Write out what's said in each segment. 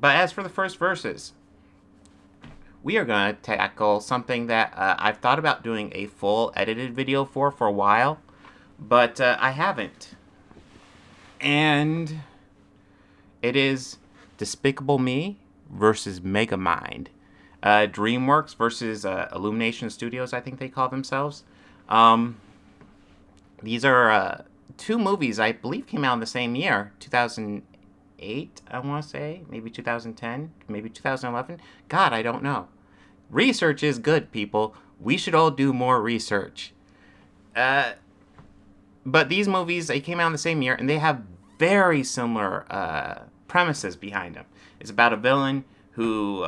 But as for the first verses, we are going to tackle something that I've thought about doing a full edited video for a while, but I haven't. And it is Despicable Me versus Megamind. DreamWorks versus Illumination Studios, I think they call themselves. These are two movies I believe came out in the same year, 2008, I want to say. Maybe 2010, maybe 2011. God, I don't know. Research is good, people. We should all do more research. But these movies, they came out in the same year, and they have very similar premises behind them. It's about a villain who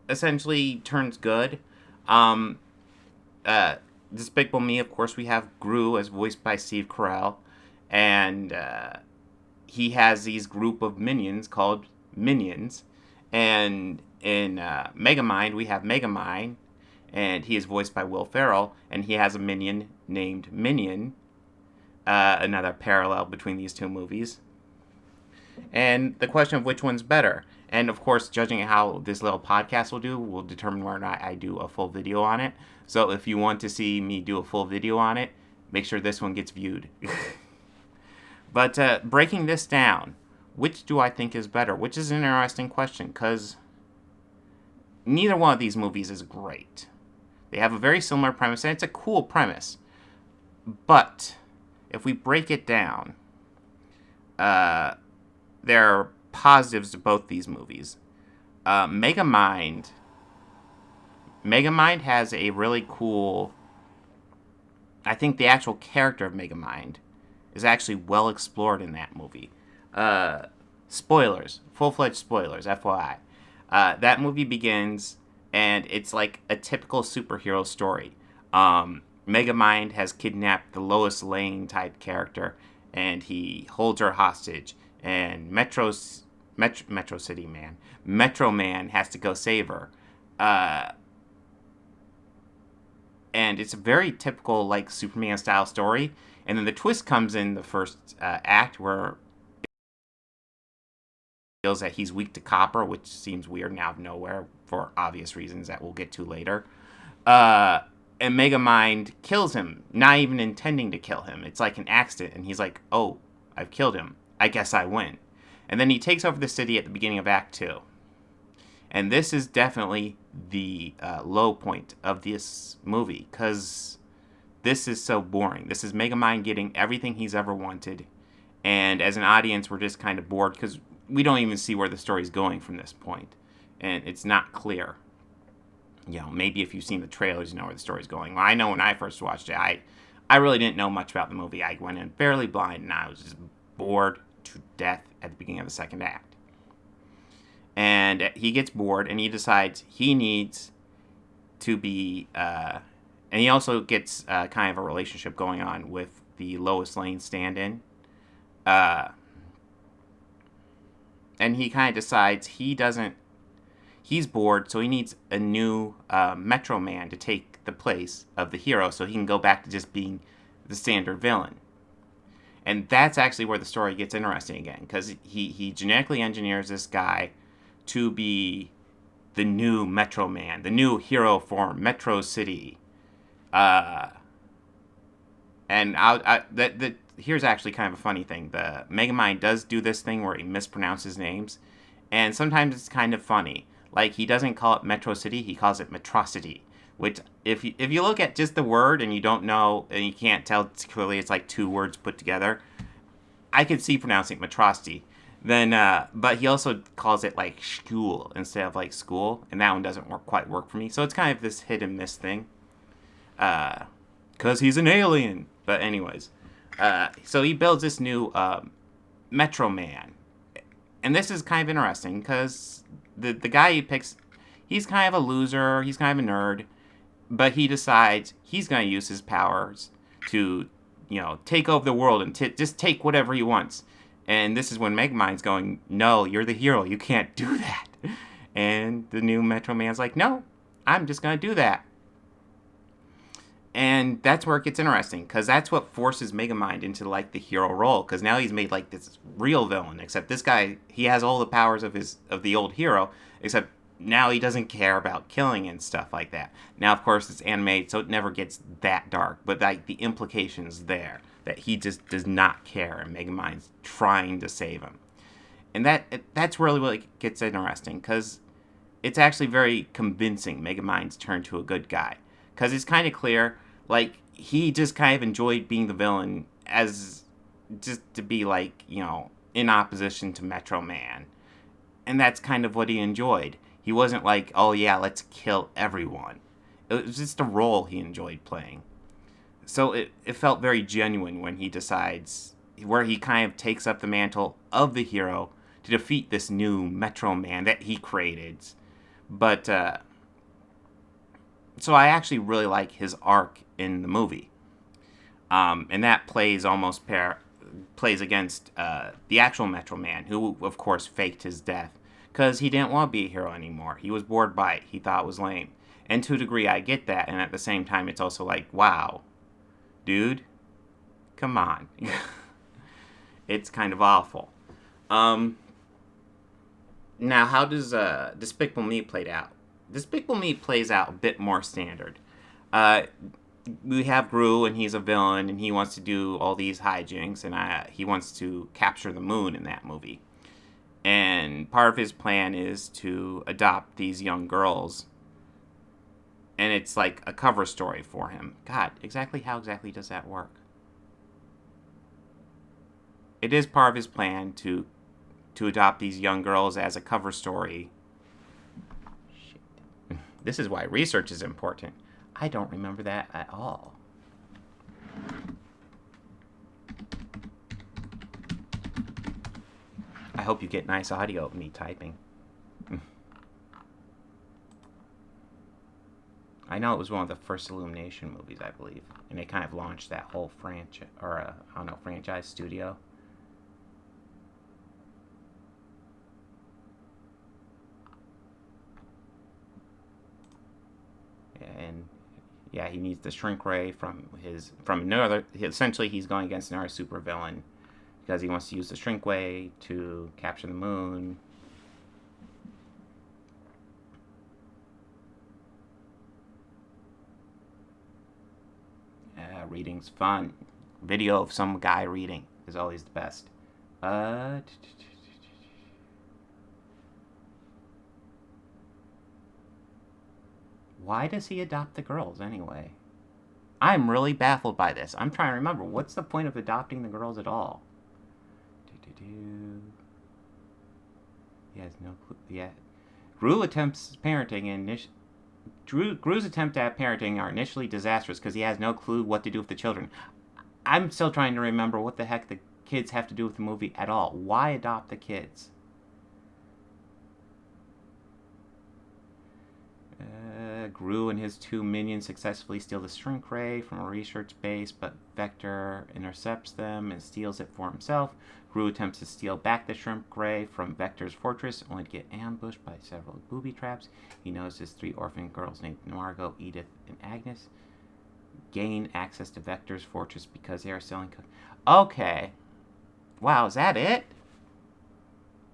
essentially turns good. Despicable Me, of course, we have Gru, as voiced by Steve Carell, and he has these group of minions called Minions, and in Megamind, we have Megamind, and he is voiced by Will Ferrell, and he has a minion named Minion, another parallel between these two movies. And the question of which one's better. And of course, judging how this little podcast will determine whether or not I do a full video on it. So if you want to see me do a full video on it, make sure this one gets viewed. But breaking this down, which do I think is better? Which is an interesting question, because neither one of these movies is great. They have a very similar premise, and it's a cool premise. But if we break it down, there are positives to both these movies. Megamind has a really cool... I think the actual character of Megamind is actually well explored in that movie. Spoilers. Full-fledged spoilers, FYI. That movie begins, and it's like a typical superhero story. Megamind has kidnapped the Lois Lane type character, and he holds her hostage. And Metro Man has to go save her. And it's a very typical, like, Superman-style story. And then the twist comes in the first act, where it feels that he's weak to copper, which seems weird and out of nowhere for obvious reasons that we'll get to later. And Megamind kills him, not even intending to kill him. It's like an accident, and he's like, oh, I've killed him. I guess I win. And then he takes over the city at the beginning of Act 2. And this is definitely the low point of this movie, because this is so boring. This is Megamind getting everything he's ever wanted. And as an audience, we're just kind of bored, because we don't even see where the story's going from this point. And it's not clear. You know, maybe if you've seen the trailers, you know where the story's going. Well, I know when I first watched it, I really didn't know much about the movie. I went in fairly blind, and I was just bored to death at the beginning of the second act. And he gets bored, and he decides he needs to be... and he also gets kind of a relationship going on with the Lois Lane stand-in. And he kind of decides he's bored, so he needs a new Metro Man to take the place of the hero, so he can go back to just being the standard villain. And that's actually where the story gets interesting again, because he genetically engineers this guy to be the new Metro Man, the new hero for Metro City. Here's actually kind of a funny thing. The Megamind does do this thing where he mispronounces names, and sometimes it's kind of funny. Like, he doesn't call it Metro City, he calls it Metrocity. Which, if you look at just the word and you don't know, and you can't tell clearly it's like two words put together, I could see pronouncing it Metrocity. Then, but he also calls it like school instead of like school, and that one doesn't quite work for me. So it's kind of this hit and miss thing. 'Cause he's an alien. But anyways, so he builds this new Metro Man, and this is kind of interesting because the guy he picks, he's kind of a loser, he's kind of a nerd, but he decides he's going to use his powers to, you know, take over the world and just take whatever he wants. And this is when Megamind's going, no, you're the hero, you can't do that. And the new Metro Man's like, no, I'm just going to do that. And that's where it gets interesting, because that's what forces Megamind into, like, the hero role, because now he's made, like, this real villain, except this guy, he has all the powers of the old hero, except now he doesn't care about killing and stuff like that. Now, of course, it's animated, so it never gets that dark, but, like, the implication's there, that he just does not care, and Megamind's trying to save him. And that's really what gets interesting, because it's actually very convincing, Megamind's turn to a good guy. Because it's kind of clear, like, he just kind of enjoyed being the villain as just to be, like, you know, in opposition to Metro Man. And that's kind of what he enjoyed. He wasn't like, oh yeah, let's kill everyone. It was just a role he enjoyed playing. So it felt very genuine when he decides, where he kind of takes up the mantle of the hero to defeat this new Metro Man that he created. But, so I actually really like his arc in the movie. And that plays against the actual Metro Man, who, of course, faked his death. Because he didn't want to be a hero anymore. He was bored by it. He thought it was lame. And to a degree, I get that. And at the same time, it's also like, wow, dude, come on. It's kind of awful. Now, how does Despicable Me play out? Despicable Me plays out a bit more standard. We have Gru, and he's a villain, and he wants to do all these hijinks, and he wants to capture the moon in that movie. And part of his plan is to adopt these young girls, and it's like a cover story for him. God, how exactly does that work? It is part of his plan to adopt these young girls as a cover story. This is why research is important. I don't remember that at all. I hope you get nice audio of me typing. I know it was one of the first Illumination movies, I believe. And they kind of launched that whole franchise studio. And yeah, he needs the shrink ray from another. Essentially, he's going against another supervillain because he wants to use the shrink ray to capture the moon. Reading's fun. Video of some guy reading is always the best. Why does he adopt the girls anyway? I'm really baffled by this. I'm trying to remember. What's the point of adopting the girls at all? He has no clue. Yeah. Gru's attempts at parenting are initially disastrous because he has no clue what to do with the children. I'm still trying to remember what the heck the kids have to do with the movie at all. Why adopt the kids? Gru and his two minions successfully steal the shrink ray from a research base, but Vector intercepts them and steals it for himself. Gru attempts to steal back the shrink ray from Vector's fortress, only to get ambushed by several booby traps. He knows his three orphan girls named Margot, Edith, and Agnes gain access to Vector's fortress because they are selling Okay. Wow, is that it?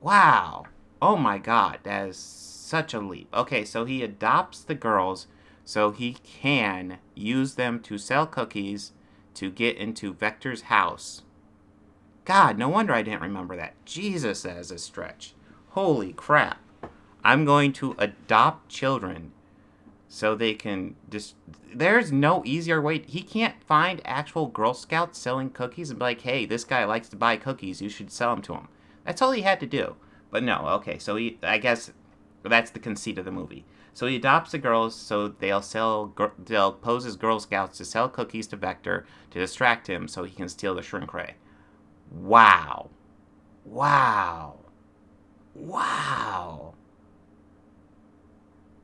Wow. Oh my god, that is such a leap. Okay, so he adopts the girls so he can use them to sell cookies to get into Vector's house. God, no wonder I didn't remember that. Jesus, that is a stretch. Holy crap. I'm going to adopt children so they can just... There's no easier way... He can't find actual Girl Scouts selling cookies and be like, hey, this guy likes to buy cookies. You should sell them to him. That's all he had to do. But no, okay, so I guess that's the conceit of the movie. So he adopts the girls so they'll pose as Girl Scouts to sell cookies to Vector to distract him so he can steal the shrink ray. Wow. Wow. Wow.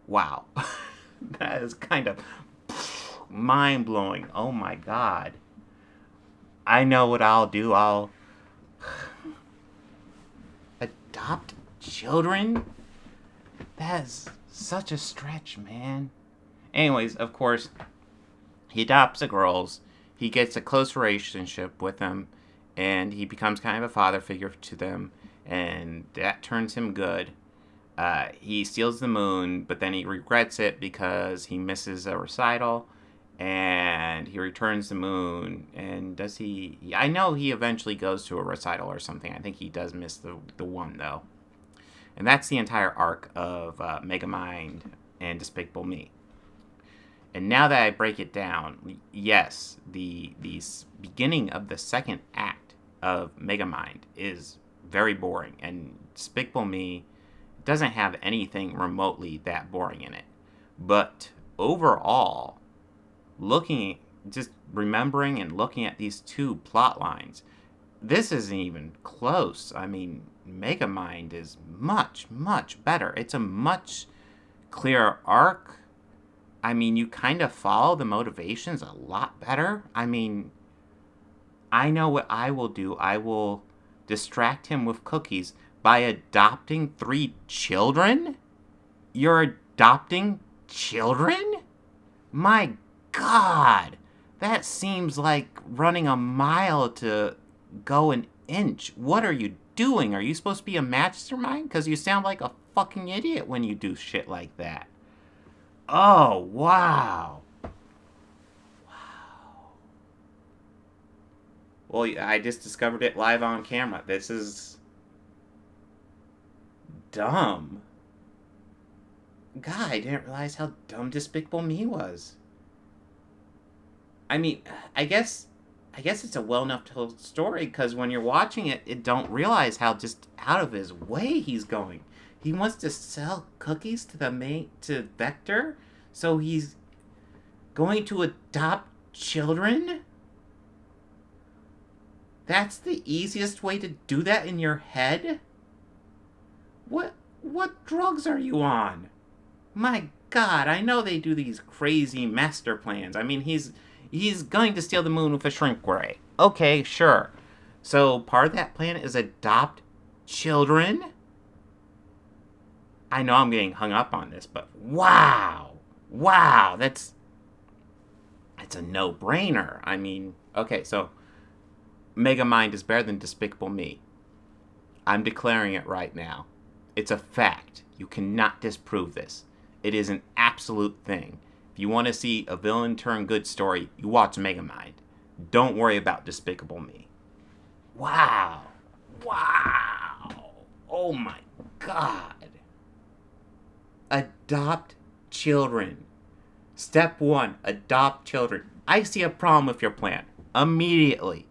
Wow. That is kind of mind-blowing. Oh my god. I know what I'll do. I'll adopt children? That's such a stretch, man. Anyways, of course, He adopts the girls. He gets a close relationship with them, and he becomes kind of a father figure to them, and that turns him good. He steals the moon, but then he regrets it because he misses a recital, and he returns the moon. And does he? I know he eventually goes to a recital or something. I think he does miss the one, though. And that's the entire arc of Megamind and Despicable Me. And now that I break it down, yes, the beginning of the second act of Megamind is very boring, and Despicable Me doesn't have anything remotely that boring in it. But overall, just remembering and looking at these two plot lines, this isn't even close. I mean, Megamind is much, much better. It's a much clearer arc. I mean, you kind of follow the motivations a lot better. I mean, I know what I will do. I will distract him with cookies by adopting 3 children? You're adopting children? My God, that seems like running a mile to go an inch. What are you doing? Are you supposed to be a mastermind? Because you sound like a fucking idiot when you do shit like that. Oh, wow. Wow. Well, I just discovered it live on camera. This is dumb. God, I didn't realize how dumb Despicable Me was. I mean, I guess it's a well enough told story, because when you're watching it, you don't realize how just out of his way he's going. He wants to sell cookies to Vector, so he's going to adopt children? That's the easiest way to do that in your head? What drugs are you on? My God, I know they do these crazy master plans. I mean, he's going to steal the moon with a shrink ray. Okay, sure. So part of that plan is adopt children? I know I'm getting hung up on this, but wow, that's a no-brainer. I mean, okay, so Megamind is better than Despicable Me. I'm declaring it right now. It's a fact. You cannot disprove this. It is an absolute thing. If you want to see a villain turn good story, you watch Megamind. Don't worry about Despicable Me. Wow. Oh my God. Adopt children. Step 1, adopt children. I see a problem with your plan. Immediately.